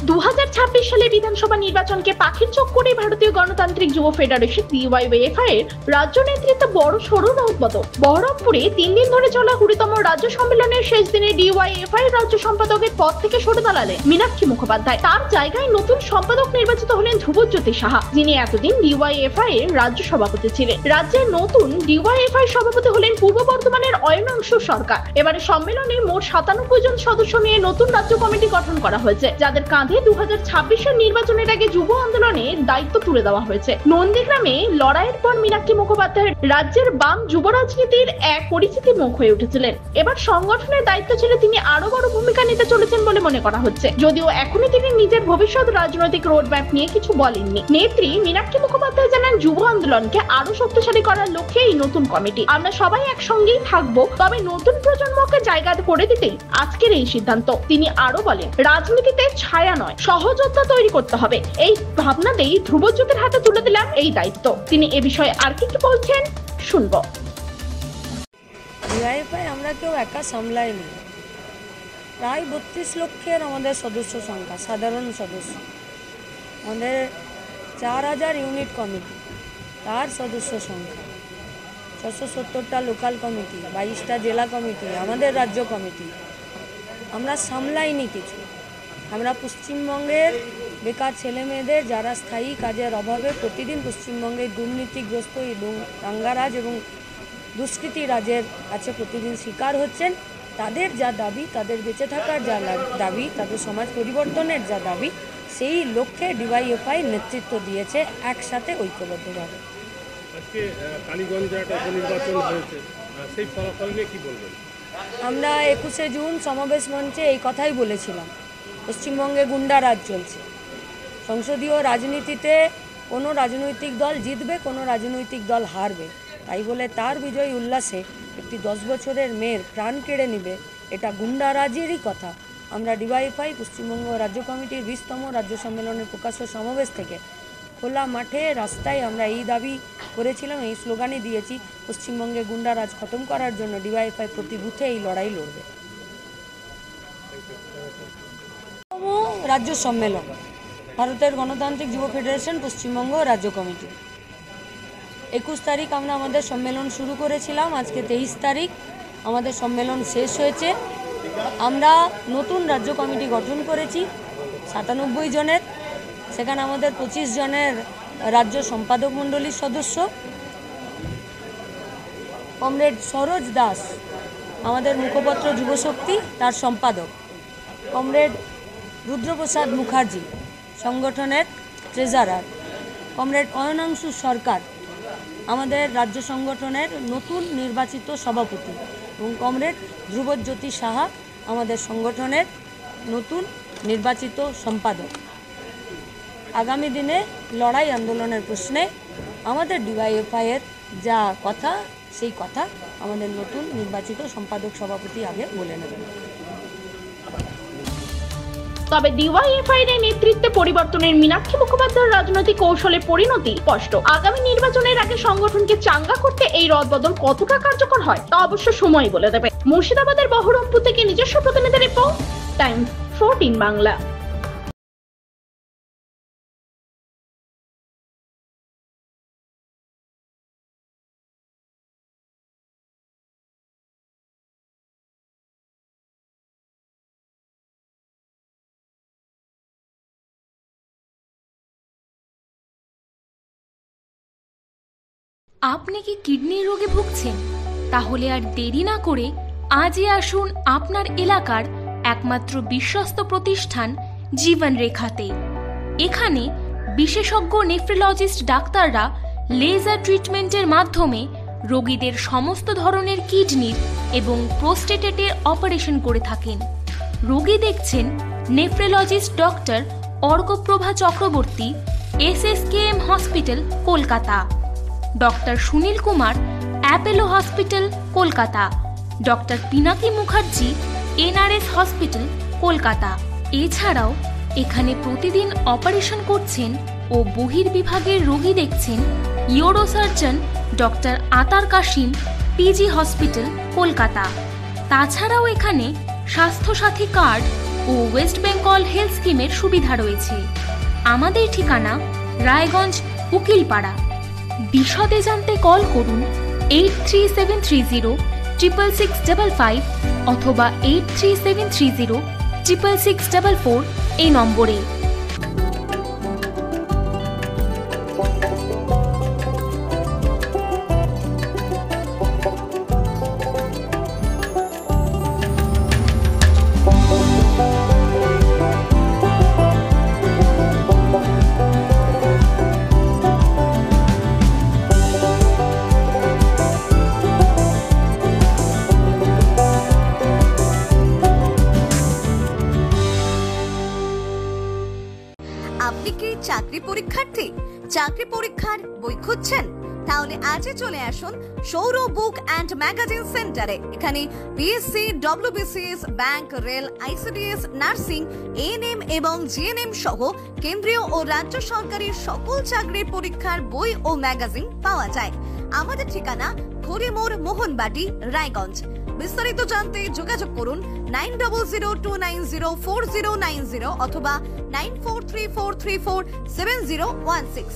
2026 সালে বিধানসভা নির্বাচনকে পাখির চোখ করে ভারতীয় গণতান্ত্রিক যুব ফেডারেশন DYYFI এর রাজ্য নেতৃত্বে বড় সড়ো রদবদল। বহরমপুরে 3 দিন ধরে চলা 20তম রাজ্য সম্মেলনের শেষ দিনে DYYFI রাজ্য সম্পাদকের পদ থেকে সরে দাঁড়ালেন মীনাক্ষী মুখোপাধ্যায়। তার জায়গায় নতুন সম্পাদক নির্বাচিত হলেন ধ্রুবজ্যোতি সাহা, যিনি এতদিন DYYFI এর রাজ্য সভাপতি ছিলেন। রাজ্যের নতুন DYYFI সভাপতি হলেন পূর্ব বর্ধমানের অয়নাংশু সরকার। এবারে সম্মেলনে মোট 97 জন সদস্য নিয়ে নতুন রাজ্য কমিটি গঠন করা হয়েছে, যাদের কাঁধে 2026-এর নির্বাচনের আগে যুব আন্দোলনের দায়িত্ব তুলে দেওয়া হয়েছে। নন্দীগ্রামে লড়াইয়ের পর মীনাক্ষী মুখোপাধ্যায় রাজ্যের বাম যুব রাজনীতির এক পরিচিতি মুখ হয়ে উঠেছিলেন। এবার সংগঠনের দায়িত্ব ছেড়ে তিনি আরো বড় ভূমিকা নিতে চলেছেন বলে মনে করা হচ্ছে, যদিও এখনই তিনি নিজের ভবিষ্যৎ রাজনৈতিক রোডম্যাপ নিয়ে কিছু বলেননি। নেত্রী মীনাক্ষী মুখোপাধ্যায় জানান, যুব আন্দোলনকে আরো শক্তিশালী করার লক্ষ্যে এই নতুন কমিটি। আমরা সবাই একসঙ্গেই থাকবো, তবে নতুন প্রজন্মকে জায়গা করে দিতেই আজকের এই সিদ্ধান্ত। তিনি আরো বলেন, রাজনীতিতে ছায়া নয়, সহযোদ্ধা তৈরি করতে হবে। এই ভাবনাতেই ধ্রুবজ্যোতির হাতে তুলে দিলাম এই দায়িত্ব। তিনি এ বিষয়ে আর কিছু বলছেন, শুনবো। DYYFI আমরা কেউ একা সামলাইনি। প্রায় 32 লক্ষের আমাদের সদস্য সংখ্যা, সাধারণ সদস্য। আমাদের 4000 ইউনিট কমিটি, তার সদস্য সংখ্যা 670টা লোকাল কমিটি, 22টা জেলা কমিটি, আমাদের রাজ্য কমিটি। আমরা সামলাইনি কিছু। আমরা পশ্চিমবঙ্গের বেকার ছেলে মেয়েদের যারা স্থায়ী কাজের অভাবে প্রতিদিন পশ্চিমবঙ্গের দুর্নীতিগ্রস্ত এবং দাঙ্গারাজ এবং দুষ্কৃতি রাজের কাছে প্রতিদিন শিকার হচ্ছেন, তাদের যা দাবি, তাদের বেঁচে থাকার যা দাবি, তাদের সমাজ পরিবর্তনের যা দাবি, সেই লক্ষ্যে DYYFI নেতৃত্ব দিয়েছে একসাথে ঐক্যবদ্ধভাবে। আজকে কালীগঞ্জে একটা উপনির্বাচন হয়েছে, সেই ফলাফল নিয়ে কি বলবেন? আমরা 21শে জুন সমাবেশ মঞ্চে এই কথাই বলেছিলাম, পশ্চিমবঙ্গে গুন্ডারাজ চলছে। সংসদীয় রাজনীতিতে কোনো রাজনৈতিক দল জিতবে, কোনো রাজনৈতিক দল হারবে, তাই বলে তার বিজয় উল্লাসে একটি 10 বছরের মেয়ের প্রাণ কেড়ে নেবে, এটা গুন্ডারাজেরই কথা। আমরা DYYFI পশ্চিমবঙ্গ রাজ্য কমিটির 20তম রাজ্য সম্মেলনের প্রকাশ্য সমাবেশ থেকে খোলা মাঠে রাস্তায় আমরা এই দাবি করেছিলাম, এই স্লোগানই দিয়েছি, পশ্চিমবঙ্গে গুন্ডারাজ খতম করার জন্য DYYFI প্রতি বুথে এই লড়াই লড়বে। রাজ্য সম্মেলন, ভারতের গণতান্ত্রিক যুব ফেডারেশন পশ্চিমবঙ্গ রাজ্য কমিটি। 21 তারিখ আমরা আমাদের সম্মেলন শুরু করেছিলাম, আজকে 23 তারিখ আমাদের সম্মেলন শেষ হয়েছে। আমরা নতুন রাজ্য কমিটি গঠন করেছি 97 জনের, সেখানে আমাদের 25 জনের রাজ্য সম্পাদক মণ্ডলীর সদস্য। কমরেড সরোজ দাস আমাদের মুখপত্র যুবশক্তি, তার সম্পাদক। কমরেড রুদ্রপ্রসাদ মুখার্জি সংগঠনের ট্রেজারার। কমরেড অয়নাংশু সরকার আমাদের রাজ্য সংগঠনের নতুন নির্বাচিত সভাপতি এবং কমরেড ধ্রুবজ্যোতি সাহা আমাদের সংগঠনের নতুন নির্বাচিত সম্পাদক। আগামী দিনে লড়াই আন্দোলনের প্রশ্নে আমাদের DYYFI এর যা কথা, সেই কথা আমাদের নতুন নির্বাচিত সম্পাদক সভাপতি আগে বলে নেবেন। তবে DYYFI এর নেতৃত্বে পরিবর্তনের মীনাক্ষী মুখোপাধ্যায়ের রাজনৈতিক কৌশলে পরিণতি স্পষ্ট। আগামী নির্বাচনের আগে সংগঠনকে চাঙ্গা করতে এই রদবদল কতটা কার্যকর হয় তা অবশ্য সময় বলে দেবে। মুর্শিদাবাদের বহরমপুর থেকে নিজস্ব প্রতিনিধি রিপোর্ট, টাইমস 14 বাংলা। আপনি কি কিডনি রোগে ভুগছেন? তাহলে আর দেরি না করে আজই আসুন আপনার এলাকার একমাত্র বিশ্বস্ত প্রতিষ্ঠান জীবন রেখাতে। এখানে বিশেষজ্ঞ নেফ্রোলজিস্ট ডাক্তাররা লেজার ট্রিটমেন্টের মাধ্যমে রোগীদের সমস্ত ধরনের কিডনির এবং প্রোস্টেটের অপারেশন করে থাকেন। রোগী দেখছেন nephrologist doctor Arkaprabha Chakraborty, SSKM hospital, Kolkata. Doctor Sunil Kumar, Apollo hospital, Kolkata. Doctor Pinaki Mukherjee, NRS hospital, Kolkata. এছাড়াও এখানে প্রতিদিন অপারেশন করছেন ও বহির্বিভাগের রোগী দেখছেন ইউরোসার্জন ডক্টর আতার কাশিম, PG হসপিটাল, কলকাতা। তাছাড়াও এখানে স্বাস্থ্যসাথী কার্ড ও ওয়েস্ট বেঙ্গল হেলথ স্কিমের সুবিধা রয়েছে। আমাদের ঠিকানা রায়গঞ্জ উকিলপাড়া। বিশদে জানতে কল করুন 8373066655 অথবা 8373066644 এই নম্বরে। আপনি কি চাকরি পরীক্ষার্থী? চাকরি পরীক্ষার বই খুঁজছেন? তাহলে আজই চলে আসুন সৌর বুক অ্যান্ড ম্যাগাজিন সেন্টারে। এখানে BSc, WBCS, bank, rail, ICDS, nursing, ANM এবং জিএনএম সহ কেন্দ্রীয় ও রাজ্য সরকারের সকল চাকরির পরীক্ষার বই ও ম্যাগাজিন পাওয়া যায়। আমাদের ঠিকানা খড়িমোড়, মোহনবাটি, রায়গঞ্জ। বিস্তারিত জানতে যোগাযোগ করুন 9002904090 অথবা 9434347016।